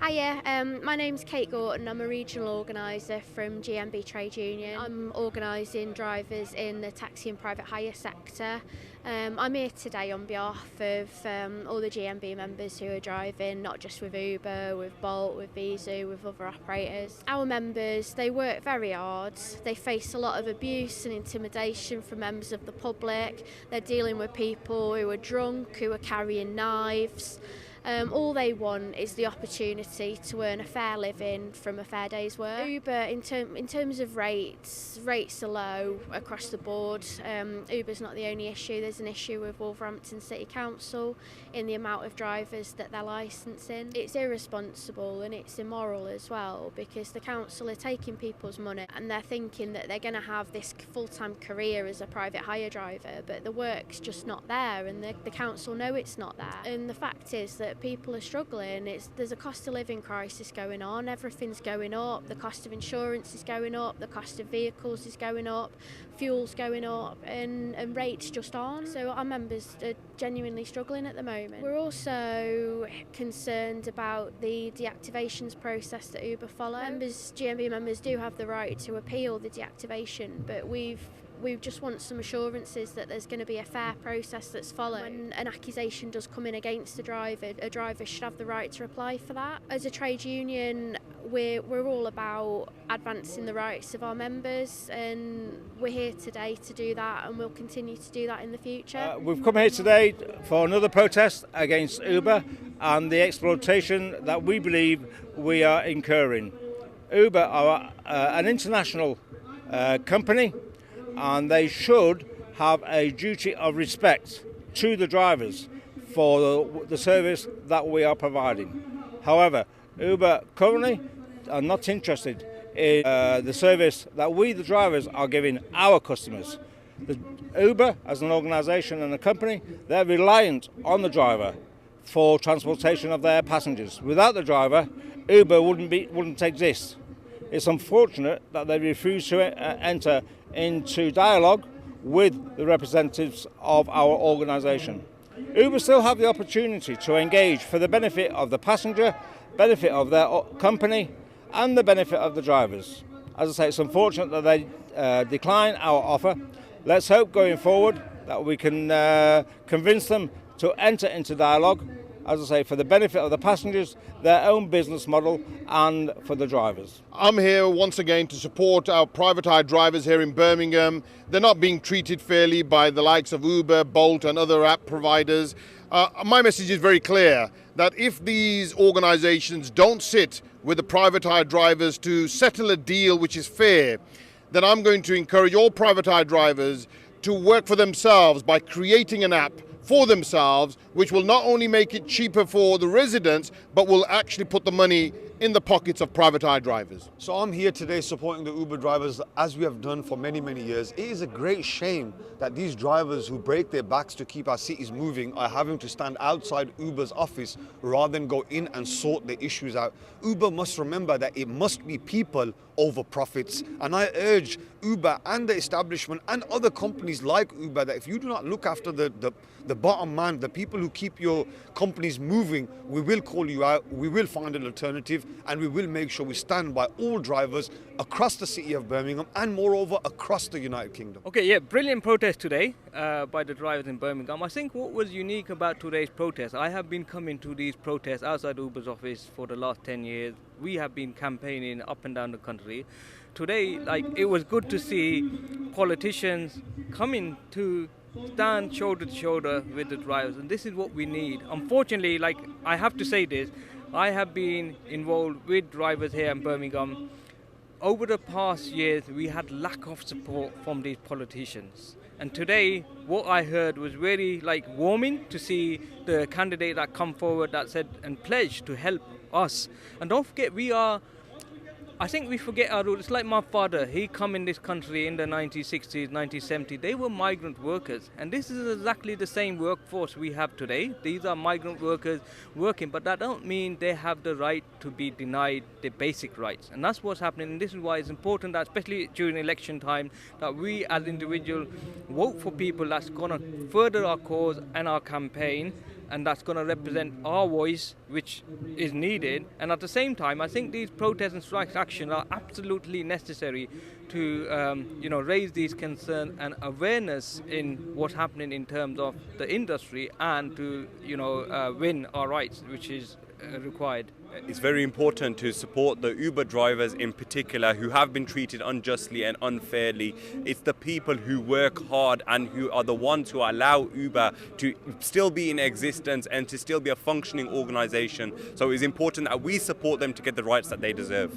Hiya, my name's Kate Gorton. I'm a regional organiser from GMB Trade Union. I'm organising drivers in the taxi and private hire sector. I'm here today on behalf of all the GMB members who are driving, not just with Uber, with Bolt, with Visa, with other operators. Our members, they work very hard. They face a lot of abuse and intimidation from members of the public. They're dealing with people who are drunk, who are carrying knives. All they want is the opportunity to earn a fair living from a fair day's work. Uber, in terms of rates are low across the board. Uber's not the only issue. There's an issue with Wolverhampton City Council in the amount of drivers that they're licensing. It's irresponsible and it's immoral as well, because the council are taking people's money and they're thinking that they're going to have this full-time career as a private hire driver, but the work's just not there, and the council know it's not there. And the fact is that people are struggling. There's a cost of living crisis going on. Everything's going up. The cost of insurance is going up. The cost of vehicles is going up. Fuel's going up, and rates just aren't. So our members are genuinely struggling at the moment. We're also concerned about the deactivations process that Uber follow. GMB members do have the right to appeal the deactivation, but we just want some assurances that there's going to be a fair process that's followed. When an accusation does come in against a driver should have the right to apply for that. As a trade union, we're all about advancing the rights of our members, and we're here today to do that, and we'll continue to do that in the future. We've come here today for another protest against Uber and the exploitation that we believe we are incurring. Uber are an international company, and they should have a duty of respect to the drivers for the service that we are providing. However, Uber currently are not interested in the service that we, the drivers, are giving our customers. Uber, as an organisation and a company, they're reliant on the driver for transportation of their passengers. Without the driver, Uber wouldn't exist. It's unfortunate that they refuse to enter into dialogue with the representatives of our organisation. Uber still have the opportunity to engage for the benefit of the passenger, benefit of their company, and the benefit of the drivers. As I say, it's unfortunate that they decline our offer. Let's hope going forward that we can convince them to enter into dialogue, as I say, for the benefit of the passengers, their own business model, and for the drivers. I'm here once again to support our private hire drivers here in Birmingham. They're not being treated fairly by the likes of Uber, Bolt and other app providers. My message is very clear, that if these organisations don't sit with the private hire drivers to settle a deal which is fair, then I'm going to encourage all private hire drivers to work for themselves by creating an app for themselves, which will not only make it cheaper for the residents, but will actually put the money in the pockets of private hire drivers. So I'm here today supporting the Uber drivers as we have done for many, many years. It is a great shame that these drivers who break their backs to keep our cities moving are having to stand outside Uber's office rather than go in and sort the issues out. Uber must remember that it must be people over profits. And I urge Uber and the establishment and other companies like Uber that if you do not look after the bottom man, the people who keep your companies moving, we will call you out, we will find an alternative, and we will make sure we stand by all drivers across the city of Birmingham and moreover across the United Kingdom. Okay, yeah, brilliant protest today by the drivers in Birmingham. I think what was unique about today's protest, I have been coming to these protests outside Uber's office for the last 10 years. We have been campaigning up and down the country. Today, it was good to see politicians coming to stand shoulder to shoulder with the drivers, and this is what we need. Unfortunately, I have to say this, I have been involved with drivers here in Birmingham. Over the past years, we had lack of support from these politicians. And today, what I heard was very warming to see the candidate that come forward that said and pledged to help us. And don't forget, I think we forget our roots. It's like my father, he come in this country in the 1960s, 1970s. They were migrant workers. And this is exactly the same workforce we have today. These are migrant workers working, but that don't mean they have the right to be denied their basic rights. And that's what's happening. And this is why it's important that, especially during election time, that we as individuals vote for people that's going to further our cause and our campaign and that's going to represent our voice, which is needed. And at the same time, I think these protests and strike action are absolutely necessary to raise these concerns and awareness in what's happening in terms of the industry, and to win our rights, which is required. It's very important to support the Uber drivers in particular who have been treated unjustly and unfairly. It's the people who work hard and who are the ones who allow Uber to still be in existence and to still be a functioning organization. So it's important that we support them to get the rights that they deserve.